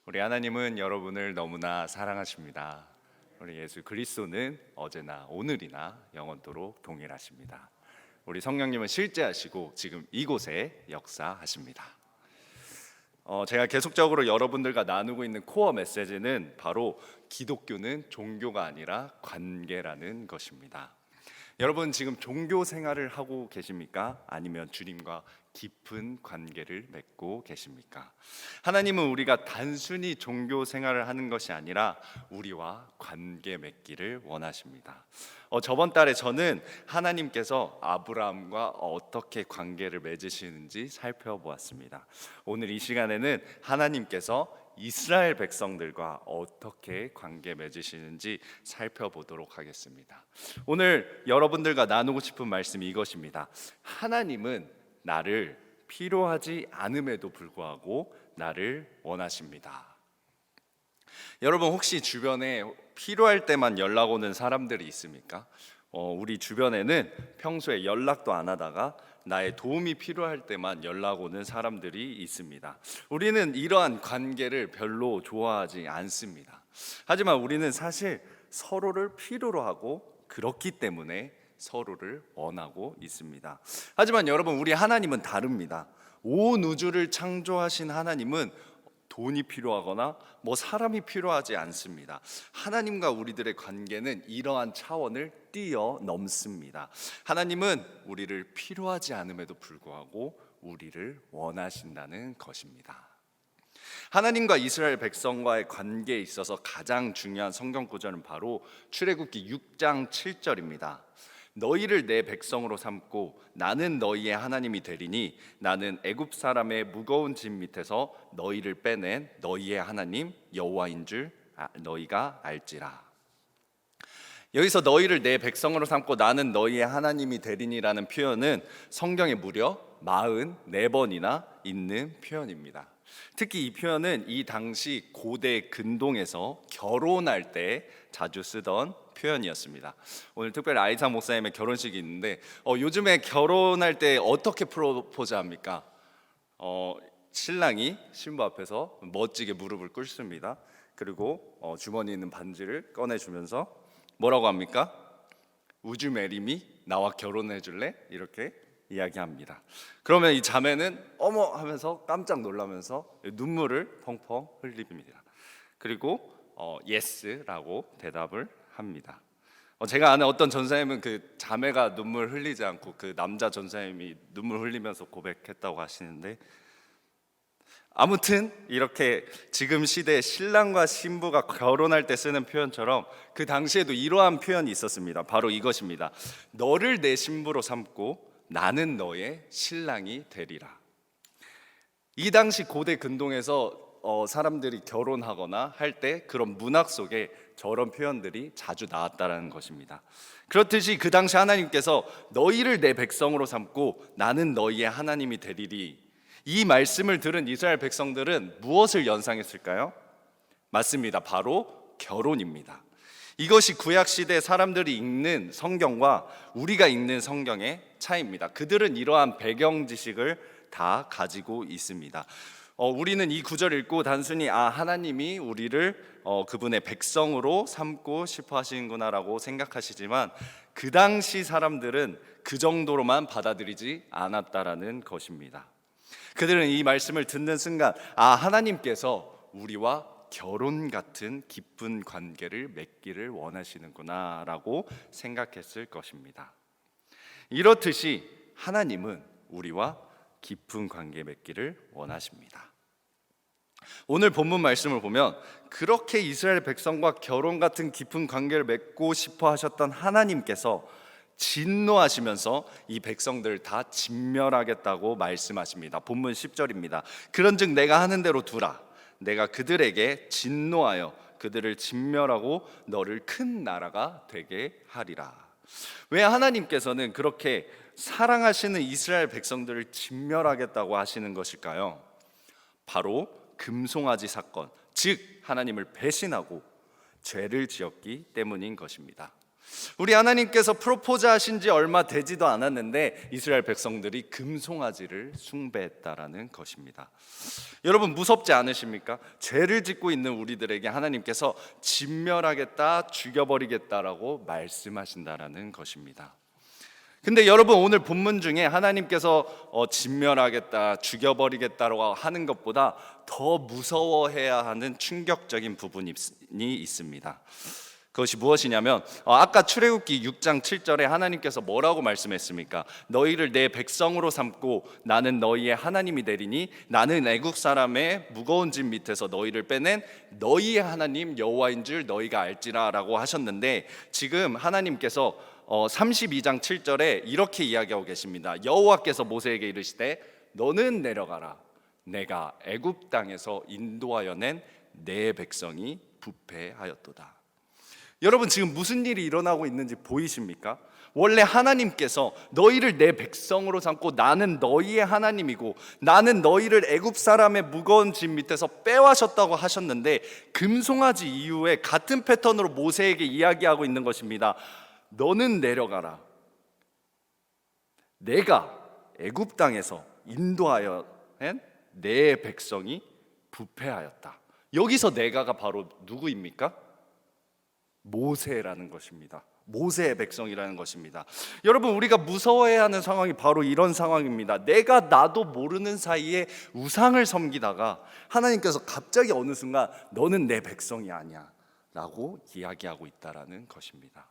우리 하나님은 여러분을 너무나 사랑하십니다. 우리 예수 그리스도는 어제나 오늘이나 영원토록 동일하십니다. 우리 성령님은 실제하시고 지금 이곳에 역사하십니다. 제가 계속적으로 여러분들과 나누고 있는 코어 메시지는 바로 기독교는 종교가 아니라 관계라는 것입니다. 여러분 지금 종교 생활을 하고 계십니까? 아니면 주님과 깊은 관계를 맺고 계십니까? 하나님은 우리가 단순히 종교 생활을 하는 것이 아니라 우리와 관계 맺기를 원하십니다. 저번 달에 저는 하나님께서 아브라함과 어떻게 관계를 맺으시는지 살펴보았습니다. 오늘 이 시간에는 하나님께서 이스라엘 백성들과 어떻게 관계 맺으시는지 살펴보도록 하겠습니다. 오늘 여러분들과 나누고 싶은 말씀이 이것입니다. 하나님은 나를 필요하지 않음에도 불구하고 나를 원하십니다. 여러분 혹시 주변에 필요할 때만 연락 오는 사람들이 있습니까? 우리 주변에는 평소에 연락도 안 하다가 나의 도움이 필요할 때만 연락 오는 사람들이 있습니다. 우리는 이러한 관계를 별로 좋아하지 않습니다. 하지만 우리는 사실 서로를 필요로 하고 그렇기 때문에 서로를 원하고 있습니다. 하지만 여러분 우리 하나님은 다릅니다. 온 우주를 창조하신 하나님은 돈이 필요하거나 사람이 필요하지 않습니다. 하나님과 우리들의 관계는 이러한 차원을 뛰어넘습니다. 하나님은 우리를 필요하지 않음에도 불구하고 우리를 원하신다는 것입니다. 하나님과 이스라엘 백성과의 관계에 있어서 가장 중요한 성경 구절은 바로 출애굽기 6장 7절입니다. 너희를 내 백성으로 삼고 나는 너희의 하나님이 되리니 나는 애굽 사람의 무거운 짐 밑에서 너희를 빼낸 너희의 하나님 여호와인 줄 너희가 알지라. 여기서 너희를 내 백성으로 삼고 나는 너희의 하나님이 되리니라는 표현은 성경에 무려 44번이나 있는 표현입니다. 특히 이 표현은 이 당시 고대 근동에서 결혼할 때 자주 쓰던 표현이었습니다. 오늘 특별히 아이사 목사님의 결혼식이 있는데 요즘에 결혼할 때 어떻게 프로포즈 합니까? 신랑이 신부 앞에서 멋지게 무릎을 꿇습니다. 그리고 주머니에 있는 반지를 꺼내주면서 뭐라고 합니까? Would you marry me? 나와 결혼해 줄래? 이렇게 이야기합니다. 그러면 이 자매는 어머 하면서 깜짝 놀라면서 눈물을 펑펑 흘립니다. 그리고 yes라고 대답을 합니다. 제가 아는 어떤 전사님은 그 자매가 눈물 흘리지 않고 그 남자 전사님이 눈물 흘리면서 고백했다고 하시는데, 아무튼 이렇게 지금 시대에 신랑과 신부가 결혼할 때 쓰는 표현처럼 그 당시에도 이러한 표현이 있었습니다. 바로 이것입니다. 너를 내 신부로 삼고 나는 너의 신랑이 되리라. 이 당시 고대 근동에서 사람들이 결혼하거나 할 때 그런 문학 속에 저런 표현들이 자주 나왔다는 것입니다. 그렇듯이 그 당시 하나님께서 너희를 내 백성으로 삼고 나는 너희의 하나님이 되리리, 이 말씀을 들은 이스라엘 백성들은 무엇을 연상했을까요? 맞습니다. 바로 결혼입니다. 이것이 구약시대 사람들이 읽는 성경과 우리가 읽는 성경의 차이입니다. 그들은 이러한 배경 지식을 다 가지고 있습니다. 우리는 이 구절을 읽고 단순히 하나님이 우리를 그분의 백성으로 삼고 싶어 하시는구나라고 생각하시지만 그 당시 사람들은 그 정도로만 받아들이지 않았다라는 것입니다. 그들은 이 말씀을 듣는 순간 하나님께서 우리와 결혼 같은 깊은 관계를 맺기를 원하시는구나 라고 생각했을 것입니다. 이렇듯이 하나님은 우리와 깊은 관계 맺기를 원하십니다. 오늘 본문 말씀을 보면 그렇게 이스라엘 백성과 결혼 같은 깊은 관계를 맺고 싶어 하셨던 하나님께서 진노하시면서 이 백성들을 다 진멸하겠다고 말씀하십니다. 본문 10절입니다. 그런즉 내가 하는 대로 두라. 내가 그들에게 진노하여 그들을 진멸하고 너를 큰 나라가 되게 하리라. 왜 하나님께서는 그렇게 사랑하시는 이스라엘 백성들을 진멸하겠다고 하시는 것일까요? 바로 금송아지 사건, 즉 하나님을 배신하고 죄를 지었기 때문인 것입니다. 우리 하나님께서 프로포즈 하신 지 얼마 되지도 않았는데 이스라엘 백성들이 금송아지를 숭배했다라는 것입니다. 여러분 무섭지 않으십니까? 죄를 짓고 있는 우리들에게 하나님께서 진멸하겠다, 죽여버리겠다라고 말씀하신다라는 것입니다. 근데 여러분 오늘 본문 중에 하나님께서 진멸하겠다, 죽여버리겠다라고 하는 것보다 더 무서워해야 하는 충격적인 부분이 있습니다. 그것이 무엇이냐면 아까 출애굽기 6장 7절에 하나님께서 뭐라고 말씀했습니까? 너희를 내 백성으로 삼고 나는 너희의 하나님이 되리니 나는 애국 사람의 무거운 짐 밑에서 너희를 빼낸 너희의 하나님 여호와인 줄 너희가 알지라 라고 하셨는데, 지금 하나님께서 32장 7절에 이렇게 이야기하고 계십니다. 여호와께서 모세에게 이르시되 너는 내려가라, 내가 애굽 땅에서 인도하여 낸 내 백성이 부패하였도다. 여러분 지금 무슨 일이 일어나고 있는지 보이십니까? 원래 하나님께서 너희를 내 백성으로 삼고 나는 너희의 하나님이고 나는 너희를 애굽 사람의 무거운 짐 밑에서 빼와셨다고 하셨는데, 금송아지 이후에 같은 패턴으로 모세에게 이야기하고 있는 것입니다. 너는 내려가라, 내가 애굽 땅에서 인도하여 내 백성이 부패하였다. 여기서 내가가 바로 누구입니까? 모세라는 것입니다. 모세의 백성이라는 것입니다. 여러분 우리가 무서워해야 하는 상황이 바로 이런 상황입니다. 내가 나도 모르는 사이에 우상을 섬기다가 하나님께서 갑자기 어느 순간 너는 내 백성이 아니야 라고 이야기하고 있다라는 것입니다.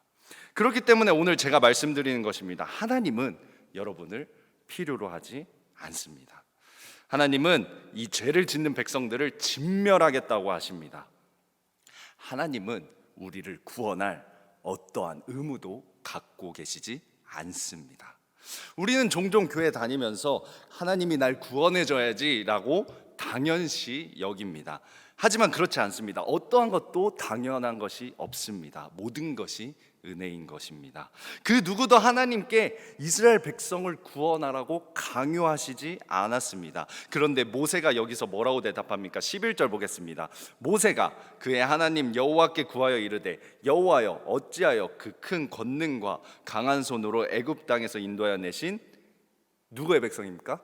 그렇기 때문에 오늘 제가 말씀드리는 것입니다. 하나님은 여러분을 필요로 하지 않습니다. 하나님은 이 죄를 짓는 백성들을 진멸하겠다고 하십니다. 하나님은 우리를 구원할 어떠한 의무도 갖고 계시지 않습니다. 우리는 종종 교회 다니면서 하나님이 날 구원해줘야지 라고 당연시 여깁니다. 하지만 그렇지 않습니다. 어떠한 것도 당연한 것이 없습니다. 모든 것이 은혜인 것입니다. 그 누구도 하나님께 이스라엘 백성을 구원하라고 강요하시지 않았습니다. 그런데 모세가 여기서 뭐라고 대답합니까? 11절 보겠습니다. 모세가 그의 하나님 여호와께 구하여 이르되 여호와여 어찌하여 그 큰 권능과 강한 손으로 애굽 땅에서 인도하여 내신 누구의 백성입니까?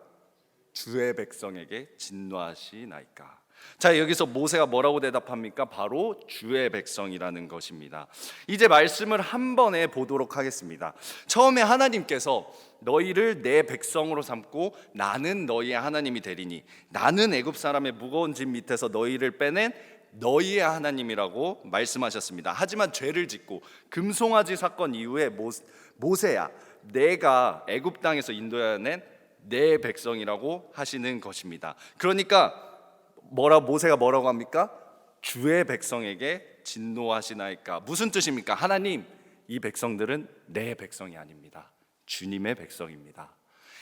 주의 백성에게 진노하시나이까. 자, 여기서 모세가 뭐라고 대답합니까? 바로 주의 백성이라는 것입니다. 이제 말씀을 한 번에 보도록 하겠습니다. 처음에 하나님께서 너희를 내 백성으로 삼고 나는 너희의 하나님이 되리니 나는 애굽 사람의 무거운 짐 밑에서 너희를 빼낸 너희의 하나님이라고 말씀하셨습니다. 하지만 죄를 짓고 금송아지 사건 이후에 모세야 내가 애굽 땅에서 인도해낸 내 백성이라고 하시는 것입니다. 그러니까 모세가 뭐라고 합니까? 주의 백성에게 진노하시나이까. 무슨 뜻입니까? 하나님, 이 백성들은 내 백성이 아닙니다. 주님의 백성입니다.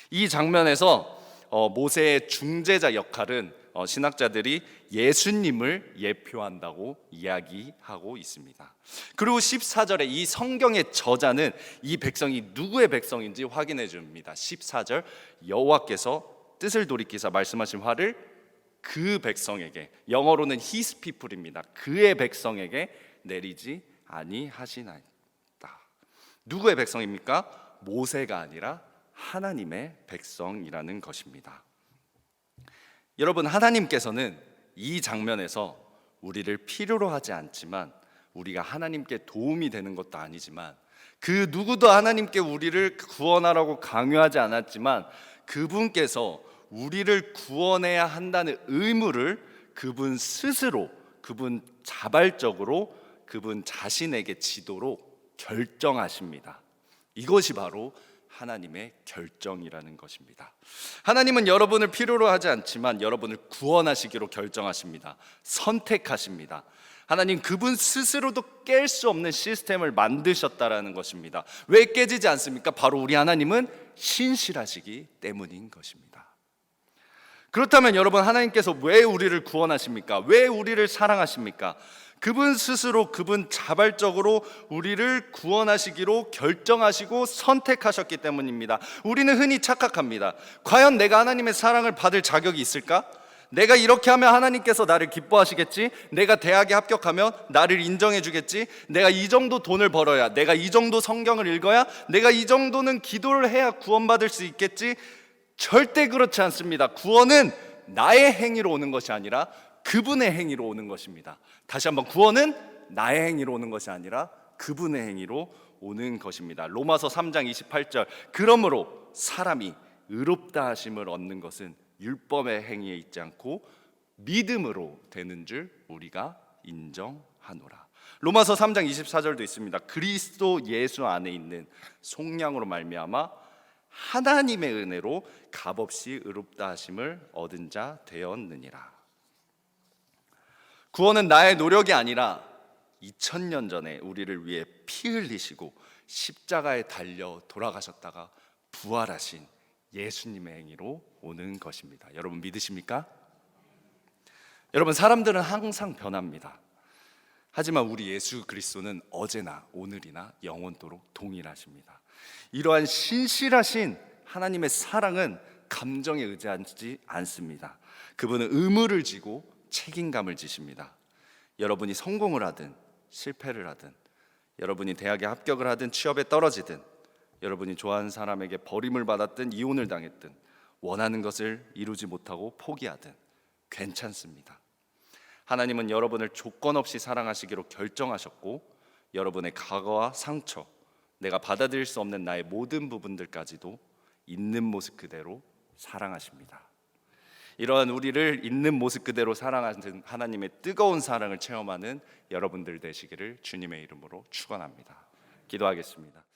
이 장면에서 모세의 중재자 역할은 신학자들이 예수님을 예표한다고 이야기하고 있습니다. 그리고 14절에 이 성경의 저자는 이 백성이 누구의 백성인지 확인해 줍니다. 14절 여호와께서 뜻을 돌이키사 말씀하신 화를 그 백성에게, 영어로는 his people입니다. 그의 백성에게 내리지 아니하시나이다. 누구의 백성입니까? 모세가 아니라 하나님의 백성이라는 것입니다. 여러분 하나님께서는 이 장면에서 우리를 필요로 하지 않지만, 우리가 하나님께 도움이 되는 것도 아니지만, 그 누구도 하나님께 우리를 구원하라고 강요하지 않았지만 그분께서 우리를 구원해야 한다는 의무를 그분 스스로, 그분 자발적으로 그분 자신에게 지도록 결정하십니다. 이것이 바로 하나님의 결정이라는 것입니다. 하나님은 여러분을 필요로 하지 않지만 여러분을 구원하시기로 결정하십니다. 선택하십니다. 하나님 그분 스스로도 깰 수 없는 시스템을 만드셨다라는 것입니다. 왜 깨지지 않습니까? 바로 우리 하나님은 신실하시기 때문인 것입니다. 그렇다면 여러분 하나님께서 왜 우리를 구원하십니까? 왜 우리를 사랑하십니까? 그분 스스로, 그분 자발적으로 우리를 구원하시기로 결정하시고 선택하셨기 때문입니다. 우리는 흔히 착각합니다. 과연 내가 하나님의 사랑을 받을 자격이 있을까? 내가 이렇게 하면 하나님께서 나를 기뻐하시겠지, 내가 대학에 합격하면 나를 인정해 주겠지, 내가 이 정도 돈을 벌어야, 내가 이 정도 성경을 읽어야, 내가 이 정도는 기도를 해야 구원받을 수 있겠지. 절대 그렇지 않습니다. 구원은 나의 행위로 오는 것이 아니라 그분의 행위로 오는 것입니다. 다시 한번, 구원은 나의 행위로 오는 것이 아니라 그분의 행위로 오는 것입니다. 로마서 3장 28절, 그러므로 사람이 의롭다 하심을 얻는 것은 율법의 행위에 있지 않고 믿음으로 되는 줄 우리가 인정하노라. 로마서 3장 24절도 있습니다. 그리스도 예수 안에 있는 속량으로 말미암아 하나님의 은혜로 값없이 의롭다 하심을 얻은 자 되었느니라. 구원은 나의 노력이 아니라 2000년 전에 우리를 위해 피 흘리시고 십자가에 달려 돌아가셨다가 부활하신 예수님의 행위로 오는 것입니다. 여러분 믿으십니까? 여러분, 사람들은 항상 변합니다. 하지만 우리 예수 그리스도는 어제나 오늘이나 영원토록 동일하십니다. 이러한 신실하신 하나님의 사랑은 감정에 의지하지 않습니다. 그분은 의무를 지고 책임감을 지십니다. 여러분이 성공을 하든 실패를 하든, 여러분이 대학에 합격을 하든 취업에 떨어지든, 여러분이 좋아하는 사람에게 버림을 받았든 이혼을 당했든, 원하는 것을 이루지 못하고 포기하든 괜찮습니다. 하나님은 여러분을 조건 없이 사랑하시기로 결정하셨고, 여러분의 과거와 상처, 내가 받아들일 수 없는 나의 모든 부분들까지도 있는 모습 그대로 사랑하십니다. 이러한 우리를 있는 모습 그대로 사랑하는 하나님의 뜨거운 사랑을 체험하는 여러분들 되시기를 주님의 이름으로 축원합니다. 기도하겠습니다.